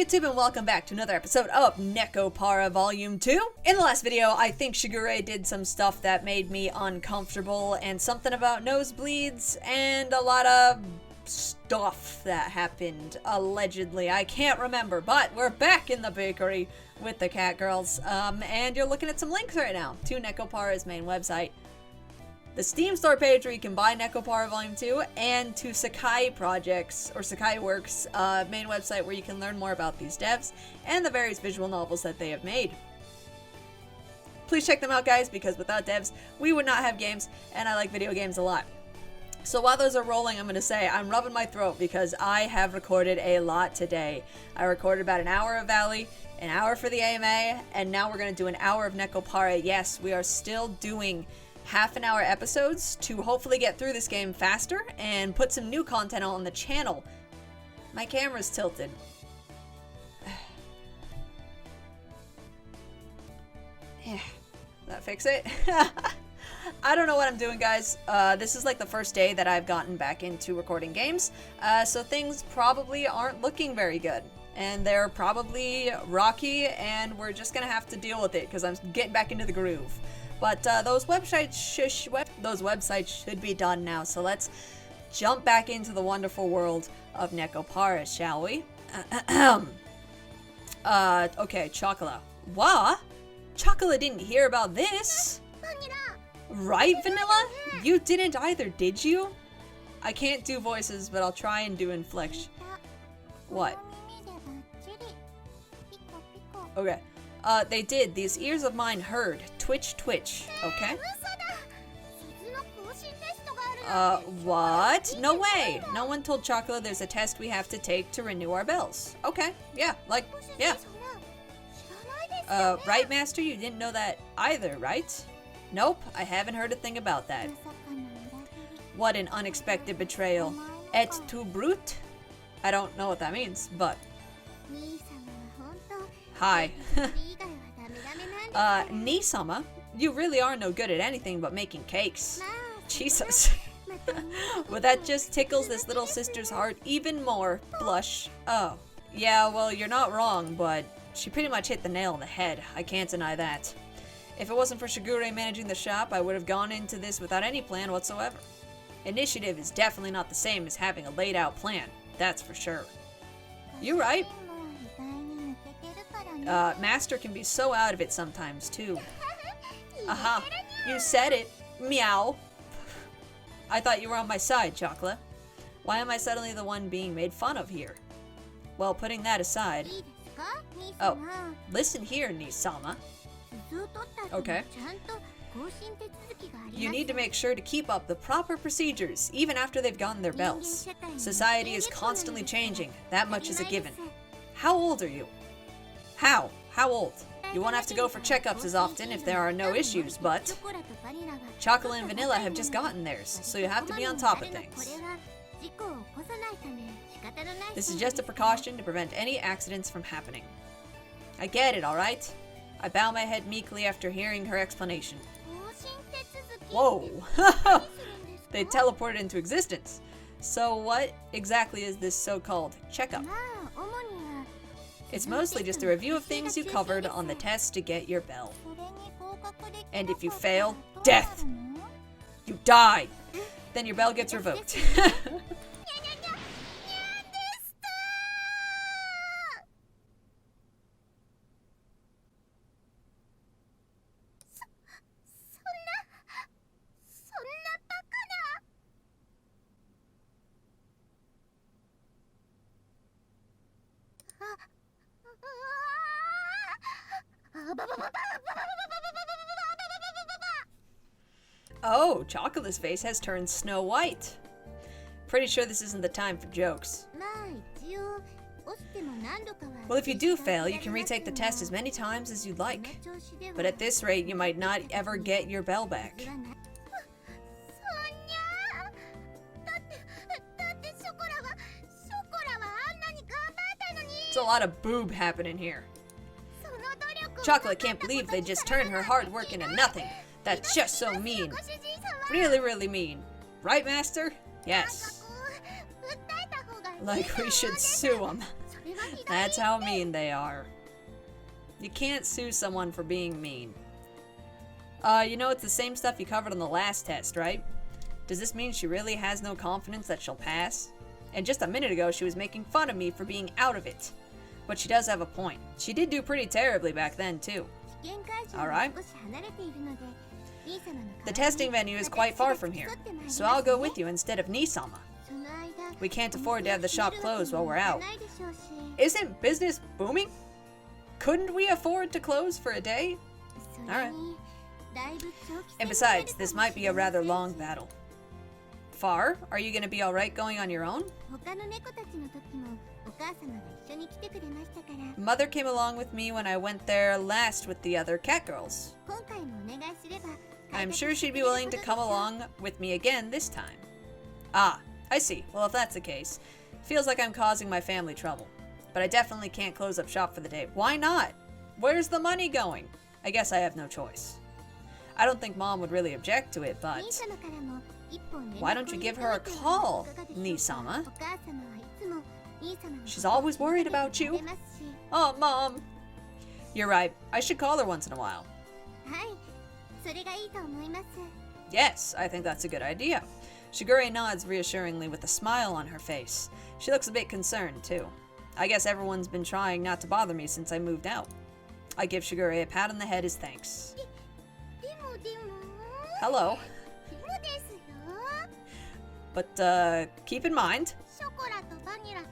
YouTube, and welcome back to another episode of Nekopara Volume 2. In the last video, I think Shigure did some stuff that made me uncomfortable, and something about nosebleeds, and a lot of stuff that happened, allegedly. I can't remember, but we're back in the bakery with the cat girls, and you're looking at some links right now to Nekopara's main website, the Steam store page where you can buy Nekopara Volume 2, and to Sakai Projects, or Sakai Works, main website where you can learn more about these devs and the various visual novels that they have made. Please check them out, guys, because without devs, we would not have games, and I like video games a lot. So while those are rolling, I'm going to say I'm rubbing my throat because I have recorded a lot today. I recorded about an hour of Valley, an hour for the AMA, and now we're going to do an hour of Nekopara. Yes, we are still doing half-an-hour episodes to hopefully get through this game faster and put some new content on the channel. My camera's tilted. Yeah, that fix it? I don't know what I'm doing, guys. This is like the first day that I've gotten back into recording games, so things probably aren't looking very good. And they're probably rocky, and we're just gonna have to deal with it because I'm getting back into the groove. But those websites should be done now, so let's jump back into the wonderful world of Nekopara, shall we? Okay, Chocolate. What? Chocolate didn't hear about this? Right, Vanilla? You didn't either, did you? I can't do voices, but I'll try and do inflection. What? Okay. They did. These ears of mine heard. Twitch, twitch. Okay? What? No way! No one told Chocolate there's a test we have to take to renew our bells. Okay. Yeah. Yeah. Right, Master? You didn't know that either, right? Nope. I haven't heard a thing about that. What an unexpected betrayal. Et tu brute? I don't know what that means, but... Hi. Nisama, you really are no good at anything but making cakes. Jesus. Well, that just tickles this little sister's heart even more. Blush. Oh. Yeah, well, you're not wrong, but she pretty much hit the nail on the head. I can't deny that. If it wasn't for Shigure managing the shop, I would have gone into this without any plan whatsoever. Initiative is definitely not the same as having a laid out plan. That's for sure. You right. Master can be so out of it sometimes, too. Aha, you said it. Meow. I thought you were on my side, Chocolate. Why am I suddenly the one being made fun of here? Well, putting that aside... Oh, listen here, Nisama. Okay. You need to make sure to keep up the proper procedures, even after they've gotten their bells. Society is constantly changing. That much is a given. How old are you? How old? You won't have to go for checkups as often if there are no issues, but... Chocolate and Vanilla have just gotten theirs, so you have to be on top of things. This is just a precaution to prevent any accidents from happening. I get it, alright? I bow my head meekly after hearing her explanation. Whoa! They teleported into existence. So what exactly is this so-called checkup? It's mostly just a review of things you covered on the test to get your bell. And if you fail, death! You die! Then your bell gets revoked. Oh, Chocolate's face has turned snow white. Pretty sure this isn't the time for jokes. Well, if you do fail, you can retake the test as many times as you'd like. But at this rate, you might not ever get your bell back. It's a lot of boob happening here. Chocolate can't believe they just turned her hard work into nothing. That's just so mean. Really, really mean. Right, Master? Yes. Like we should sue him. That's how mean they are. You can't sue someone for being mean. You know it's the same stuff you covered on the last test, right? Does this mean she really has no confidence that she'll pass? And just a minute ago she was making fun of me for being out of it. But she does have a point. She did do pretty terribly back then, too. Alright. The testing venue is quite far from here, so I'll go with you instead of Nisama. We can't afford to have the shop closed while we're out. Isn't business booming? Couldn't we afford to close for a day? Alright. And besides, this might be a rather long battle. Far? Are you gonna be alright going on your own? Mother came along with me when I went there last with the other cat girls. I'm sure she'd be willing to come along with me again this time. Ah, I see. Well, if that's the case, feels like I'm causing my family trouble. But I definitely can't close up shop for the day. Why not? Where's the money going? I guess I have no choice. I don't think Mom would really object to it, but why don't you give her a call, Nisama? She's always worried about you. Oh, Mom. You're right. I should call her once in a while. Yes, I think that's a good idea. Shigure nods reassuringly with a smile on her face. She looks a bit concerned, too. I guess everyone's been trying not to bother me since I moved out. I give Shigure a pat on the head as thanks. Hello. But, keep in mind,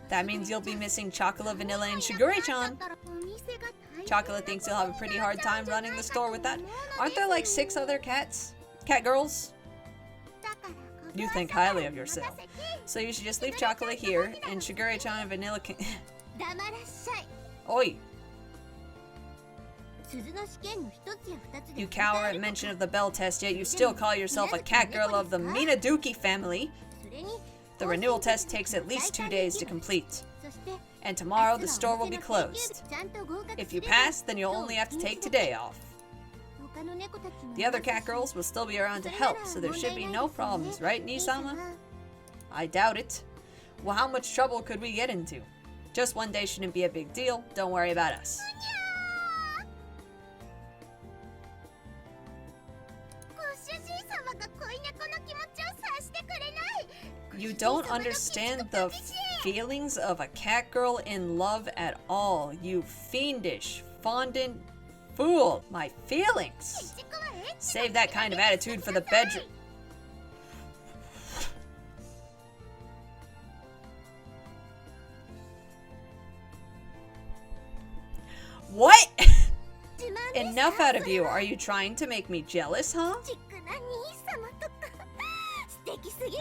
that means you'll be missing Chocolate, Vanilla, and Shigure-chan. Chocolate thinks you'll have a pretty hard time running the store with that. Aren't there like 6 other cat girls? You think highly of yourself. So you should just leave Chocolate here, and Shigure-chan and Vanilla can... Oi! You cower at mention of the bell test, yet you still call yourself a cat girl of the Minaduki family. The renewal test takes at least 2 days to complete. And tomorrow the store will be closed. If you pass, then you'll only have to take today off. The other cat girls will still be around to help, so there should be no problems, right, Nisama? I doubt it. Well, how much trouble could we get into? Just 1 day shouldn't be a big deal. Don't worry about us. You don't understand the feelings of a cat girl in love at all, you fiendish, fondant fool. My feelings. Save that kind of attitude for the bedroom. What? Enough out of you. Are you trying to make me jealous, huh?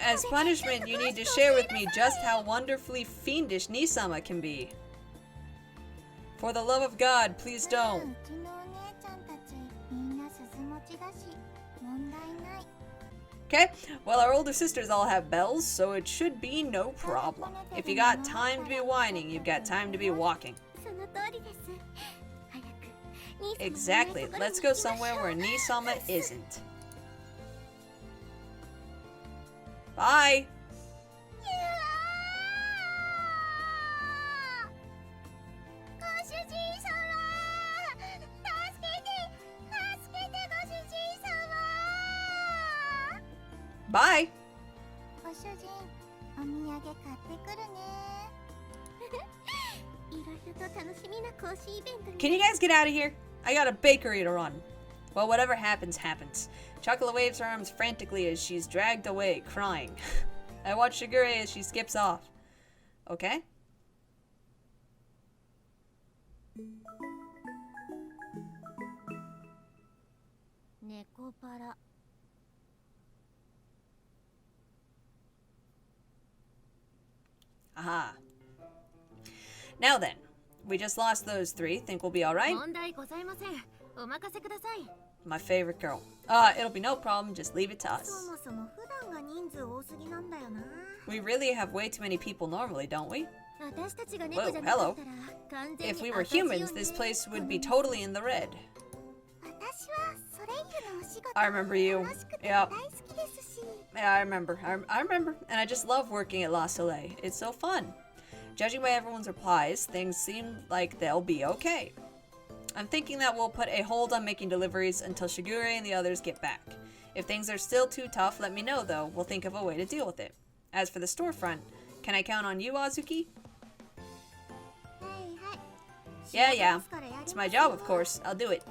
As punishment, you need to share with me just how wonderfully fiendish Nisama can be. For the love of God, please don't. Okay, well, our older sisters all have bells, so it should be no problem. If you got time to be whining, you've got time to be walking. Exactly. Let's go somewhere where Nisama isn't. Bye! Bye! Can you guys get out of here? I got a bakery to run. Well, whatever happens, happens. Chocolate waves her arms frantically as she's dragged away, crying. I watch Shigure as she skips off. Okay? Nekopara. Aha. Now then, we just lost those 3. Think we'll be alright? My favorite girl. It'll be no problem, just leave it to us. We really have way too many people normally, don't we? Whoa, hello. If we were humans, this place would be totally in the red. I remember you. Yep. Yeah, I remember. I remember. And I just love working at La Soleil. It's so fun. Judging by everyone's replies, things seem like they'll be okay. I'm thinking that we'll put a hold on making deliveries until Shigure and the others get back. If things are still too tough, let me know though. We'll think of a way to deal with it. As for the storefront, can I count on you, Azuki? Yeah. It's my job, of course. I'll do it.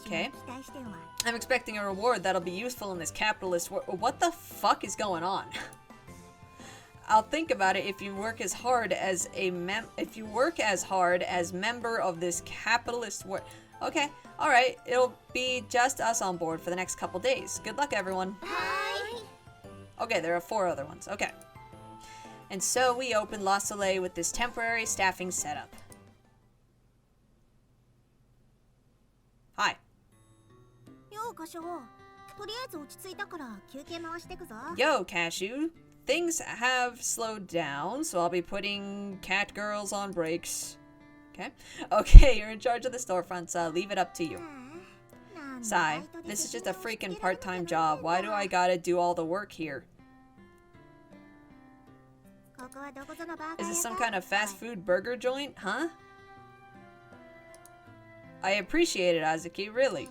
Okay. I'm expecting a reward that'll be useful in this capitalist world. What the fuck is going on? I'll think about it if you work as hard as member of this capitalist world. Okay, alright. It'll be just us on board for the next couple days. Good luck, everyone. Hi. Okay, there are 4 other ones. Okay. And so we open La Soleil with this temporary staffing setup. Hi. Yo, Cashew. Things have slowed down, so I'll be putting cat girls on breaks. Okay, you're in charge of the storefront, so I'll leave it up to you. Sigh. This is just a freaking part-time job. Why do I gotta do all the work here? Is this some kind of fast food burger joint, huh? I appreciate it, Azuki, really.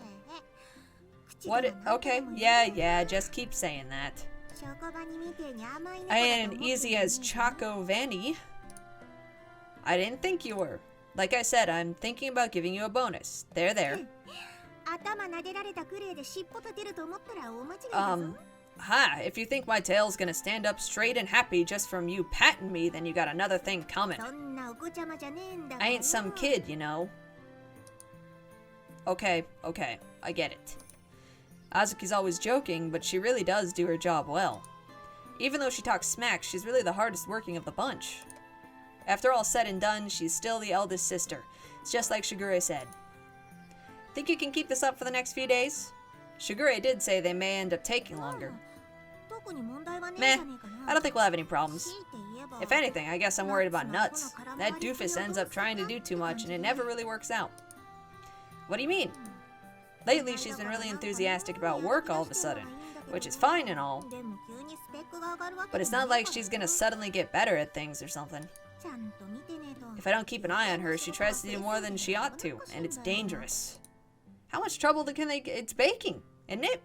Okay, yeah, just keep saying that. I ain't easy as Choco Vanny. I didn't think you were. Like I said, I'm thinking about giving you a bonus. There. If you think my tail's gonna stand up straight and happy just from you patting me, then you got another thing coming. I ain't some kid, you know. Okay, I get it. Azuki's always joking, but she really does do her job well. Even though she talks smack, she's really the hardest working of the bunch. After all said and done, she's still the eldest sister. It's just like Shigure said. Think you can keep this up for the next few days? Shigure did say they may end up taking longer. Meh, I don't think we'll have any problems. If anything, I guess I'm worried about Nuts. That doofus ends up trying to do too much and it never really works out. What do you mean? Lately, she's been really enthusiastic about work all of a sudden, which is fine and all. But it's not like she's gonna suddenly get better at things or something. If I don't keep an eye on her, she tries to do more than she ought to, and it's dangerous. How much trouble can they get? It's baking, isn't it?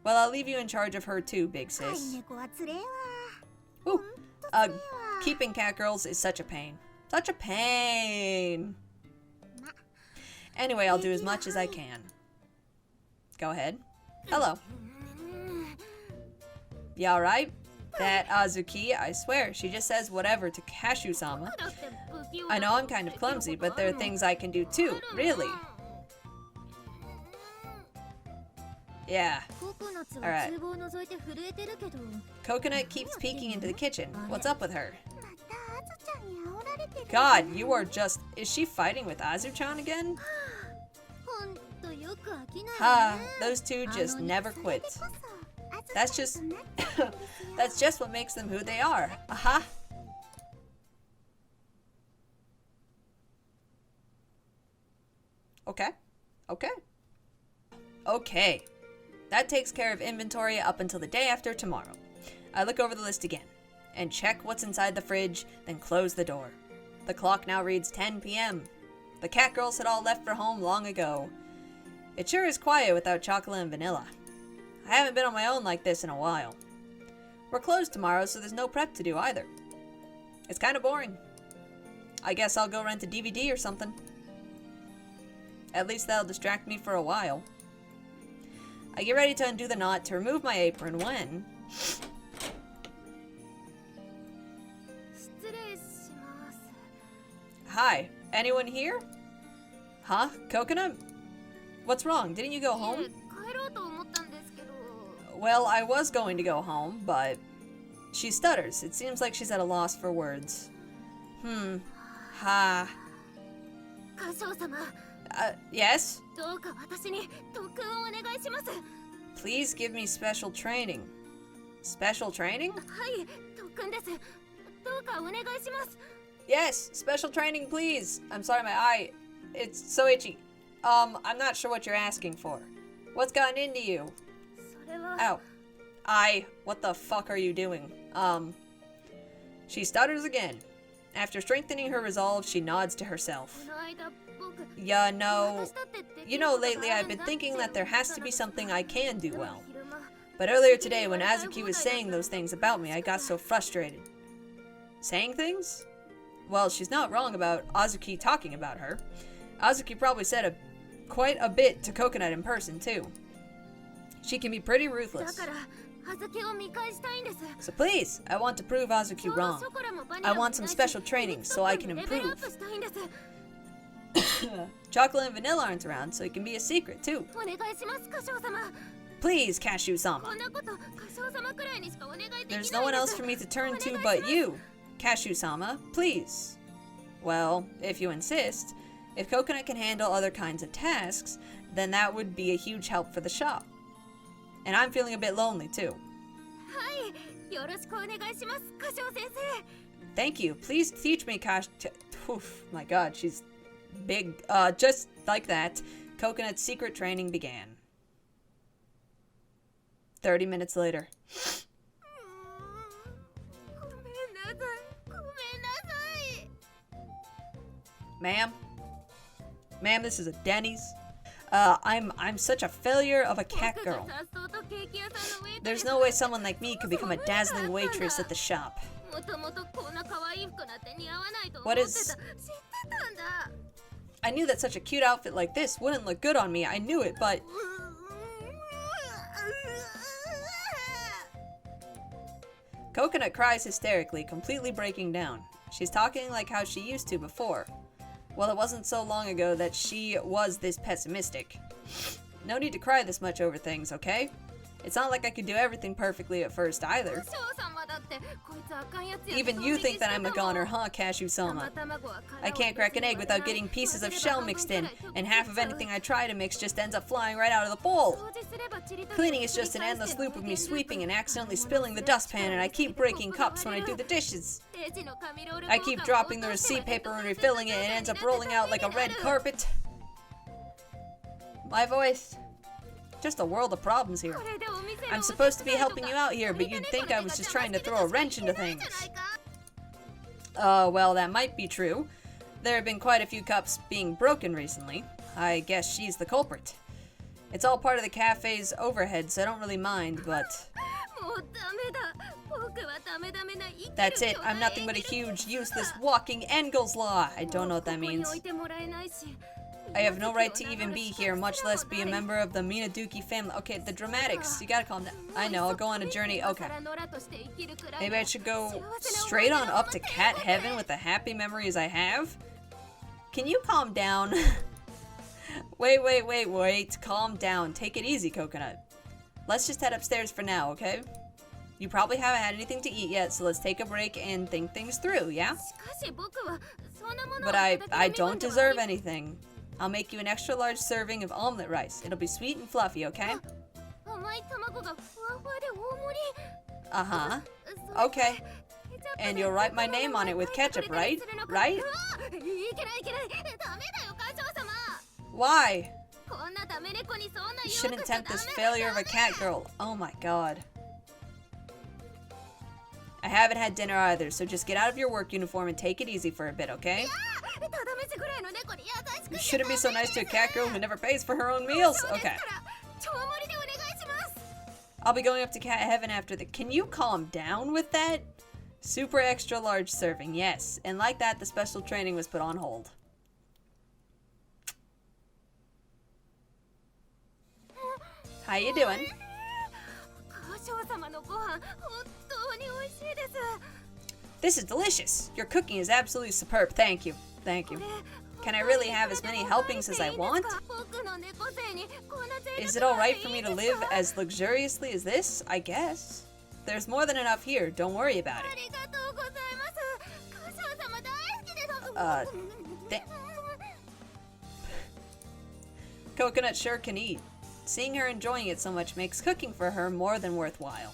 Well, I'll leave you in charge of her too, big sis. Ooh, keeping cat girls is such a pain. Such a pain. Anyway, I'll do as much as I can. Go ahead. Hello. You alright? That Azuki, I swear, she just says whatever to Cashew-sama. I know I'm kind of clumsy, but there are things I can do too, really. Yeah. Alright. Coconut keeps peeking into the kitchen. What's up with her? God, you are just... Is she fighting with Azu-chan again? Ha, those two just never quit. That's just... that's just what makes them who they are. Aha. Okay. That takes care of inventory up until the day after tomorrow. I look over the list again and check what's inside the fridge, then close the door. The clock now reads 10 p.m. The cat girls had all left for home long ago. It sure is quiet without chocolate and vanilla. I haven't been on my own like this in a while. We're closed tomorrow, so there's no prep to do either. It's kind of boring. I guess I'll go rent a DVD or something. At least that'll distract me for a while. I get ready to undo the knot to remove my apron when... Hi, anyone here? Huh? Coconut? What's wrong? Didn't you go home? Well, I was going to go home, but... She stutters. It seems like she's at a loss for words. Ha. Yes? Please give me special training. Special training? Yes, special training, please. I'm sorry, my eye. It's so itchy. I'm not sure what you're asking for. What's gotten into you? Ow. What the fuck are you doing? She stutters again. After strengthening her resolve, she nods to herself. Yeah, no. You know, lately I've been thinking that there has to be something I can do well. But earlier today, when Azuki was saying those things about me, I got so frustrated. Saying things? Well, she's not wrong about Azuki talking about her. Azuki probably said quite a bit to Coconut in person, too. She can be pretty ruthless. So please, I want to prove Azuki wrong. I want some special training so I can improve. Chocolate and vanilla aren't around, so it can be a secret, too. Please, Cashew-sama. There's no one else for me to turn to but you. Cashew-sama, please. Well, if you insist, if Coconut can handle other kinds of tasks, then that would be a huge help for the shop. And I'm feeling a bit lonely, too. Thank you. Please teach me, Oof, my god, she's big. Just like that, Coconut's secret training began. 30 minutes later. Ma'am? Ma'am, this is a Denny's. I'm such a failure of a cat girl. There's no way someone like me could become a dazzling waitress at the shop. What is... I knew that such a cute outfit like this wouldn't look good on me. I knew it, but... Coconut cries hysterically, completely breaking down. She's talking like how she used to before. Well, it wasn't so long ago that she was this pessimistic. No need to cry this much over things, okay? It's not like I could do everything perfectly at first either. Even you think that I'm a goner, huh, Cashew-sama? I can't crack an egg without getting pieces of shell mixed in, and half of anything I try to mix just ends up flying right out of the bowl. Cleaning is just an endless loop of me sweeping and accidentally spilling the dustpan, and I keep breaking cups when I do the dishes. I keep dropping the receipt paper and refilling it, and it ends up rolling out like a red carpet. My voice. Just a world of problems here. I'm supposed to be helping you out here, but you'd think I was just trying to throw a wrench into things. Well, that might be true. There have been quite a few cups being broken recently. I guess she's the culprit. It's all part of the cafe's overhead, so I don't really mind, but... That's it. I'm nothing but a huge, useless, walking Engel's Law. I don't know what that means. I have no right to even be here, much less be a member of the Minaduki family. Okay, the dramatics. You gotta calm down. I know, I'll go on a journey. Okay. Maybe I should go straight on up to cat heaven with the happy memories I have? Can you calm down? Wait. Calm down. Take it easy, Coconut. Let's just head upstairs for now, okay? You probably haven't had anything to eat yet, so let's take a break and think things through, yeah? But I don't deserve anything. I'll make you an extra large serving of omelet rice. It'll be sweet and fluffy, okay? Uh-huh. Okay. And you'll write my name on it with ketchup, right? Right? Why? You shouldn't tempt this failure of a cat girl. Oh my god. I haven't had dinner either, so just get out of your work uniform and take it easy for a bit, okay? You shouldn't be so nice to a cat girl who never pays for her own meals. Okay. I'll be going up to cat heaven after the... Can you calm down with that? Super extra large serving, yes. And like that, the special training was put on hold. How you doing? This is delicious. Your cooking is absolutely superb. Thank you. Thank you. Can I really have as many helpings as I want? Is it alright for me to live as luxuriously as this? I guess. There's more than enough here. Don't worry about it. Coconut sure can eat. Seeing her enjoying it so much makes cooking for her more than worthwhile.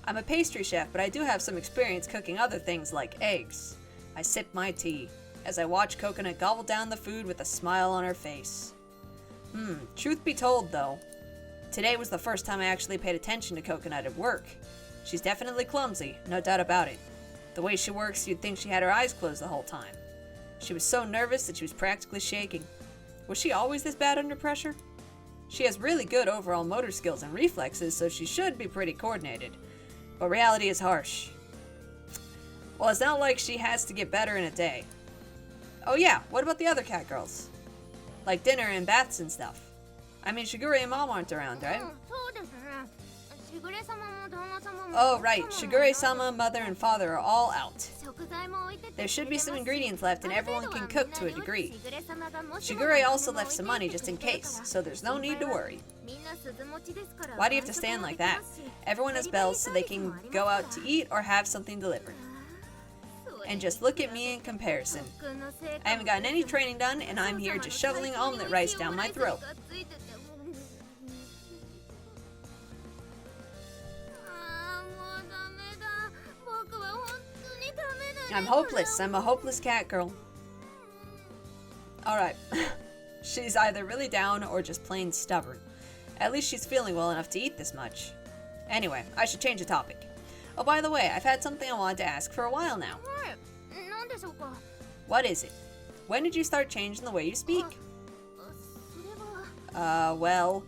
I'm a pastry chef, but I do have some experience cooking other things like eggs. I sip my tea as I watch Coconut gobble down the food with a smile on her face. Truth be told though, today was the first time I actually paid attention to Coconut at work. She's definitely clumsy, no doubt about it. The way she works, you'd think she had her eyes closed the whole time. She was so nervous that she was practically shaking. Was she always this bad under pressure? She has really good overall motor skills and reflexes, so she should be pretty coordinated. But reality is harsh. Well, it's not like she has to get better in a day. Oh yeah, what about the other cat girls? Like dinner and baths and stuff. I mean, Shigure and Mom aren't around, right? Oh right, Shigure-sama, mother, and father are all out. There should be some ingredients left and everyone can cook to a degree. Shigure also left some money just in case, so there's no need to worry. Why do you have to stand like that? Everyone has bells so they can go out to eat or have something delivered. And just look at me in comparison. I haven't gotten any training done and I'm here just shoveling omelet rice down my throat. I'm hopeless. I'm a hopeless cat girl. Alright. She's either really down or just plain stubborn. At least she's feeling well enough to eat this much. Anyway, I should change the topic. Oh, by the way, I've had something I wanted to ask for a while now. What is it? When did you start changing the way you speak? Well,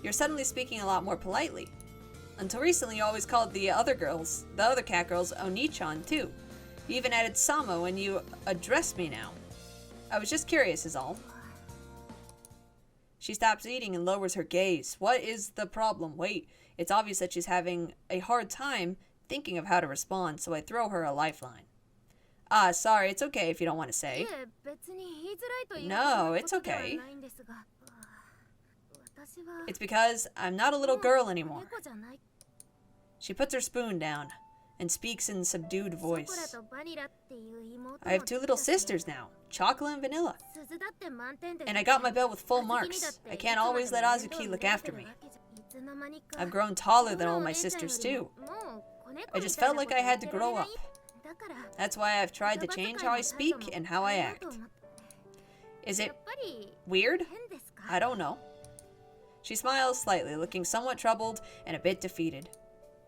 you're suddenly speaking a lot more politely. Until recently, you always called the other cat girls, Oni-chan, too. You even added Sama when you address me now. I was just curious is all. She stops eating and lowers her gaze. What is the problem? Wait, it's obvious that she's having a hard time thinking of how to respond, so I throw her a lifeline. Sorry, it's okay if you don't want to say. No, it's okay. It's because I'm not a little girl anymore. She puts her spoon down and speaks in a subdued voice. I have 2 little sisters now, Chocolate and Vanilla. And I got my belt with full marks. I can't always let Azuki look after me. I've grown taller than all my sisters too. I just felt like I had to grow up. That's why I've tried to change how I speak and how I act. Is it weird? I don't know. She smiles slightly, looking somewhat troubled and a bit defeated.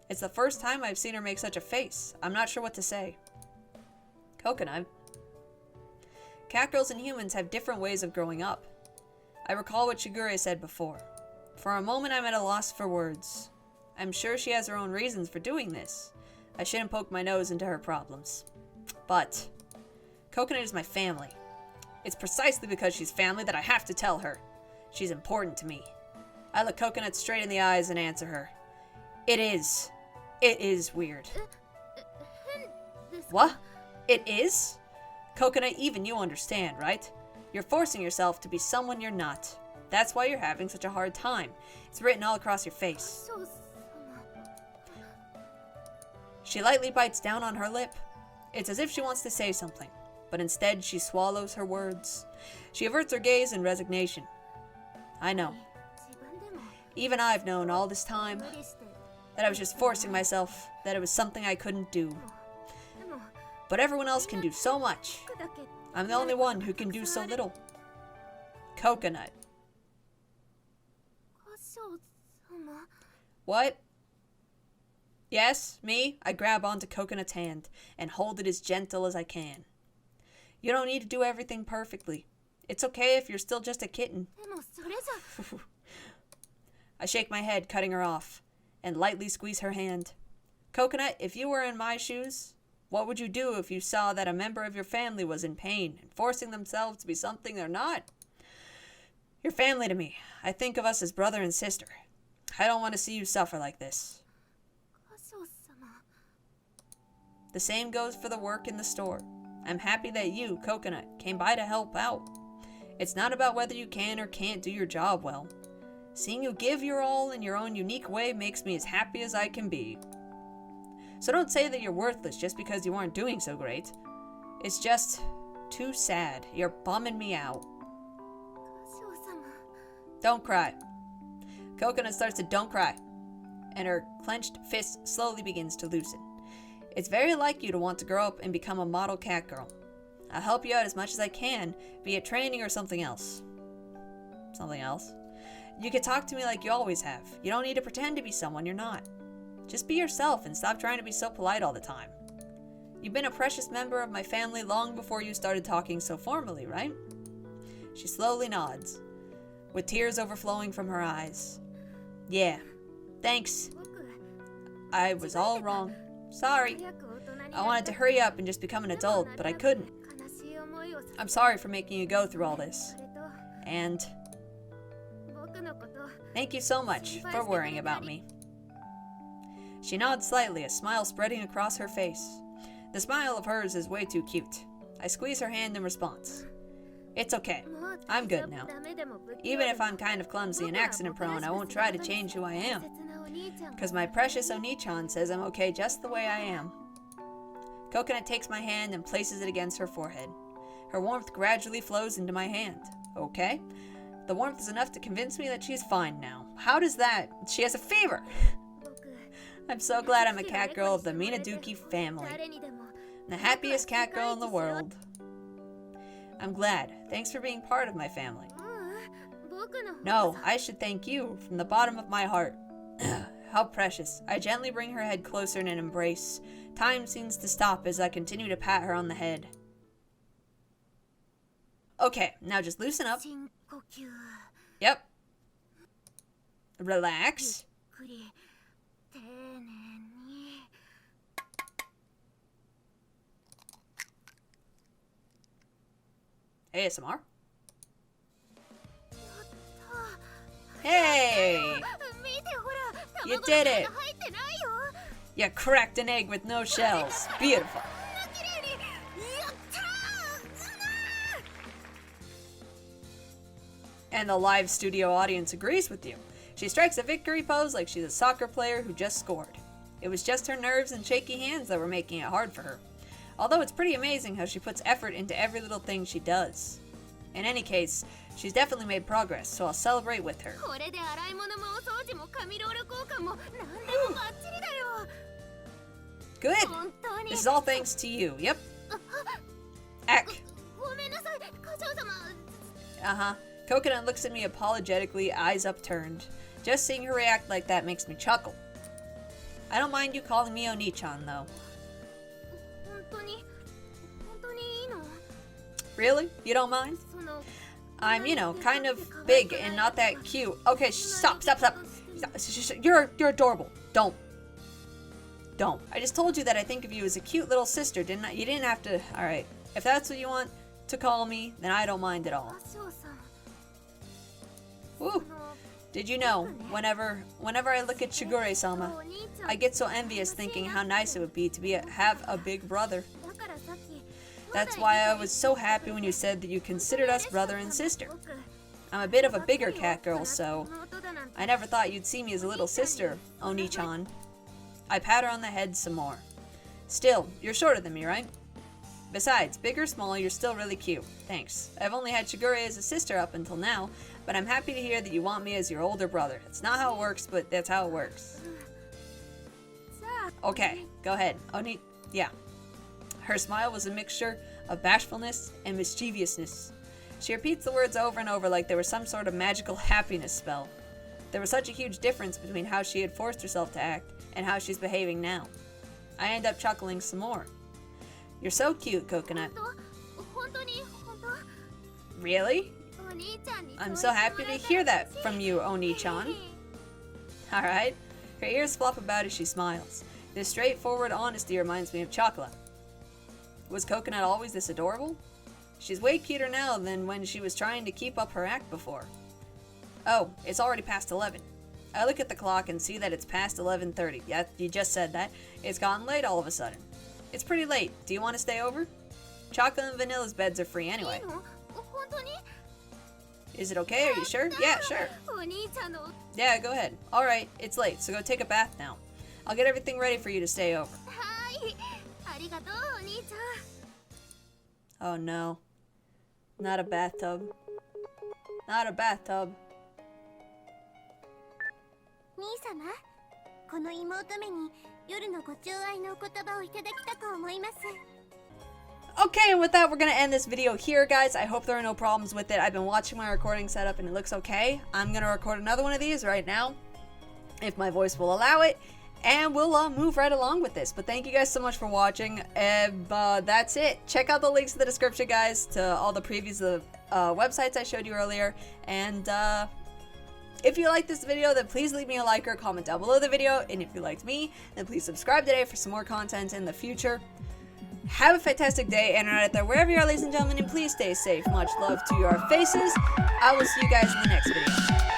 It's the first time I've seen her make such a face. I'm not sure what to say. Coconut. Cat girls and humans have different ways of growing up. I recall what Shigure said before. For a moment I'm at a loss for words. I'm sure she has her own reasons for doing this. I shouldn't poke my nose into her problems. But Coconut is my family. It's precisely because she's family that I have to tell her. She's important to me. I look Coconut straight in the eyes and answer her. It is. It is weird. What? It is? Coconut, even you understand, right? You're forcing yourself to be someone you're not. That's why you're having such a hard time. It's written all across your face. She lightly bites down on her lip. It's as if she wants to say something, but instead she swallows her words. She averts her gaze in resignation. I know. Even I've known all this time that I was just forcing myself, that it was something I couldn't do. But everyone else can do so much. I'm the only one who can do so little. Coconut. What? Yes, me? I grab onto Coconut's hand and hold it as gentle as I can. You don't need to do everything perfectly. It's okay if you're still just a kitten. I shake my head, cutting her off, and lightly squeeze her hand. Coconut, if you were in my shoes, what would you do if you saw that a member of your family was in pain and forcing themselves to be something they're not? You're family to me. I think of us as brother and sister. I don't want to see you suffer like this. The same goes for the work in the store. I'm happy that you, Coconut, came by to help out. It's not about whether you can or can't do your job well. Seeing you give your all in your own unique way makes me as happy as I can be. So don't say that you're worthless just because you aren't doing so great. It's just too sad. You're bumming me out. Don't cry. Coconut starts to don't cry, and her clenched fist slowly begins to loosen. It's very like you to want to grow up and become a model cat girl. I'll help you out as much as I can, be it training or something else. Something else? You can talk to me like you always have. You don't need to pretend to be someone you're not. Just be yourself and stop trying to be so polite all the time. You've been a precious member of my family long before you started talking so formally, right? She slowly nods, with tears overflowing from her eyes. Yeah, thanks. I was all wrong. Sorry. I wanted to hurry up and just become an adult, but I couldn't. I'm sorry for making you go through all this. And thank you so much for worrying about me. She nods slightly, a smile spreading across her face. The smile of hers is way too cute. I squeeze her hand in response. It's okay. I'm good now. Even if I'm kind of clumsy and accident-prone, I won't try to change who I am. Because my precious Oni-chan says I'm okay just the way I am. Coconut takes my hand and places it against her forehead. Her warmth gradually flows into my hand. Okay? The warmth is enough to convince me that she's fine now. How does that? She has a fever! I'm so glad I'm a cat girl of the Minaduki family. The happiest cat girl in the world. I'm glad. Thanks for being part of my family. No, I should thank you from the bottom of my heart. How precious. I gently bring her head closer in an embrace. Time seems to stop as I continue to pat her on the head. Okay, now just loosen up. Yep. Relax. ASMR. Hey! You did it! You cracked an egg with no shells. Beautiful. And the live studio audience agrees with you. She strikes a victory pose like she's a soccer player who just scored. It was just her nerves and shaky hands that were making it hard for her. Although it's pretty amazing how she puts effort into every little thing she does. In any case, she's definitely made progress, so I'll celebrate with her. Good! This is all thanks to you, yep. Eck. Uh-huh. Coconut looks at me apologetically, eyes upturned. Just seeing her react like that makes me chuckle. I don't mind you calling me Oni-chan, though. Really? You don't mind? I'm, kind of big and not that cute. Okay, stop. You're adorable. Don't. I just told you that I think of you as a cute little sister, didn't I? You didn't have to. Alright. If that's what you want to call me, then I don't mind at all. Woo! Did you know, whenever I look at Shigure-sama, I get so envious thinking how nice it would be to have a big brother. That's why I was so happy when you said that you considered us brother and sister. I'm a bit of a bigger cat girl, so I never thought you'd see me as a little sister, Oni-chan. I pat her on the head some more. Still, you're shorter than me, right? Besides, big or small, you're still really cute. Thanks. I've only had Shigure as a sister up until now, but I'm happy to hear that you want me as your older brother. It's not how it works, but that's how it works. Okay, go ahead. Yeah. Her smile was a mixture of bashfulness and mischievousness. She repeats the words over and over like they were some sort of magical happiness spell. There was such a huge difference between how she had forced herself to act and how she's behaving now. I end up chuckling some more. You're so cute, Coconut. Really? I'm so happy to hear that from you, Oni-chan. Alright. Her ears flop about as she smiles. This straightforward honesty reminds me of Chocolate. Was Coconut always this adorable? She's way cuter now than when she was trying to keep up her act before. Oh, it's already past 11. I look at the clock and see that it's past 11:30. Yeah, you just said that. It's gotten late all of a sudden. It's pretty late. Do you want to stay over? Chocolate and Vanilla's beds are free anyway. Is it okay? Are you sure? Yeah, sure. Yeah, go ahead. Alright, it's late, so go take a bath now. I'll get everything ready for you to stay over. Oh no. Not a bathtub. Not a bathtub. Okay, and with that, we're gonna end this video here, guys. I hope there are no problems with it. I've been watching my recording setup and it looks okay. I'm gonna record another one of these right now, if my voice will allow it. and we'll move right along with this. But thank you guys so much for watching. That's it. Check out the links in the description, guys, to all the previews of websites I showed you earlier. And if you like this video, then please leave me a like or comment down below the video. And if you liked me, then please subscribe today for some more content in the future. Have a fantastic day and night out there, wherever you are, ladies and gentlemen, and please stay safe. Much love to your faces. I will see you guys in the next video.